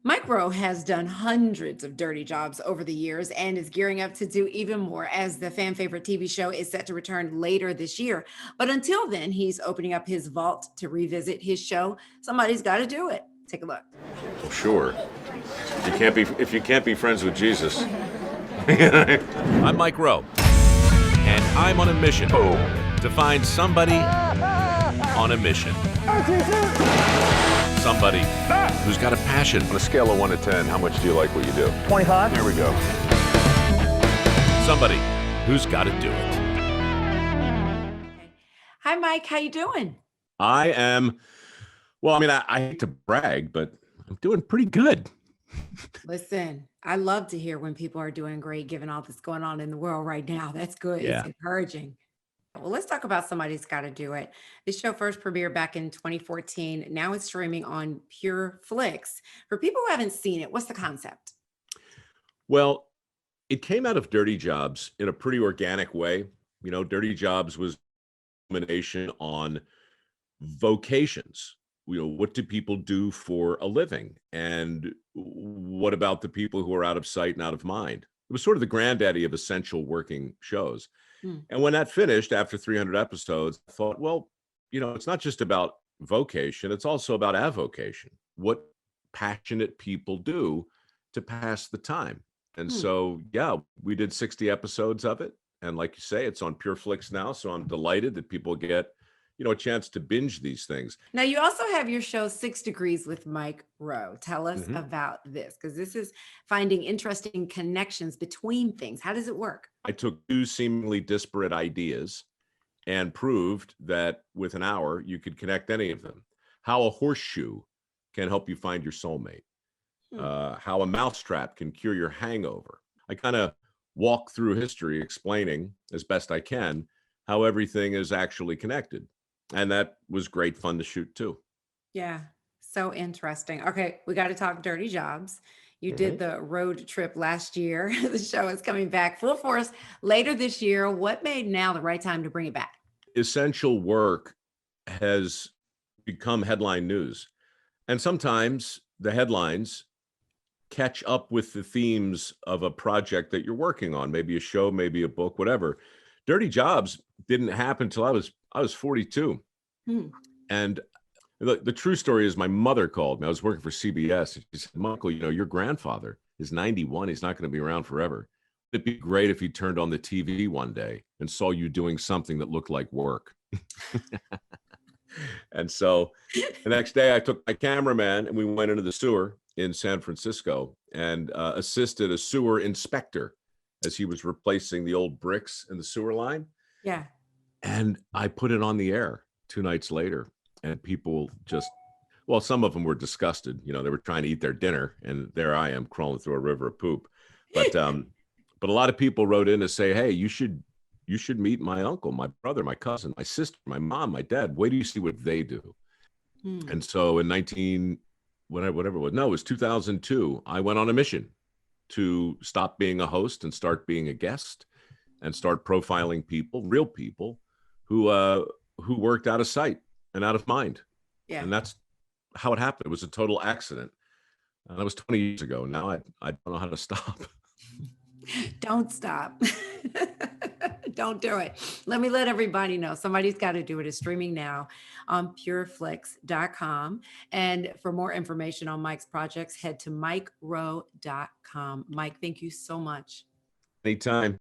Mike Rowe has done hundreds of dirty jobs over the years and is gearing up to do even more as the fan favorite TV show is set to return later this year. But until then, he's opening up his vault to revisit his show. Somebody's got to do it. Take a look. Sure. If you can't be friends with Jesus. I'm Mike Rowe, and I'm on a mission to find somebody on a mission. Somebody who's got a passion. On a scale of 1 to 10, how much do you like what you do? 25. There we go. Somebody who's got to do it. Hi, Mike. How you doing? I am, well, I hate to brag, but I'm doing pretty good. Listen, I love to hear when people are doing great, given all that's going on in the world right now. That's good. Yeah. It's encouraging. Well, let's talk about Somebody's Got to Do It. This show first premiered back in 2014. Now it's streaming on Pure Flix. For people who haven't seen it, what's the concept? Well, it came out of Dirty Jobs in a pretty organic way. You know, Dirty Jobs was a nomination on vocations. You know, what do people do for a living? And what about the people who are out of sight and out of mind? It was sort of the granddaddy of essential working shows. And when that finished after 300 episodes, I thought, well, you know, it's not just about vocation, it's also about avocation. What passionate people do to pass the time. And so, yeah, we did 60 episodes of it. And like you say, it's on Pure Flix now. So I'm delighted that people get, you know, a chance to binge these things. Now, you also have your show 6 Degrees with Mike Rowe. Tell us about this, because this is finding interesting connections between things. How does it work? I took two seemingly disparate ideas and proved that with an hour, you could connect any of them. How a horseshoe can help you find your soulmate. How a mousetrap can cure your hangover. I kind of walk through history explaining as best I can how everything is actually connected. And that was great fun to shoot too. Yeah, so interesting. Okay, we got to talk dirty jobs. You did the road trip last year. The show is coming back full force later this year. What made now the right time to bring it back? Essential work has become headline news. And sometimes the headlines catch up with the themes of a project that you're working on, maybe a show, maybe a book, whatever. Dirty Jobs didn't happen until I was 42. And the true story is my mother called me. I was working for CBS. And she said, Michael, you know, your grandfather is 91. He's not going to be around forever. It'd be great if he turned on the TV one day and saw you doing something that looked like work. And so the next day I took my cameraman and we went into the sewer in San Francisco and assisted a sewer inspector as he was replacing the old bricks in the sewer line. Yeah. And I put it on the air 2 nights later, and people just, well, some of them were disgusted. You know, they were trying to eat their dinner, and there I am crawling through a river of poop. But a lot of people wrote in to say, hey, you should meet my uncle, my brother, my cousin, my sister, my mom, my dad. Wait till you see what they do. And so in it was 2002, I went on a mission to stop being a host and start being a guest and start profiling people, real people who worked out of sight and out of mind. Yeah. And that's how it happened. It was a total accident. And that was 20 years ago. Now I don't know how to stop. Don't stop. Don't do it. Let everybody know. Somebody's Got to Do It is streaming now on pureflix.com. And for more information on Mike's projects, head to mikerowe.com. Mike, thank you so much. Anytime.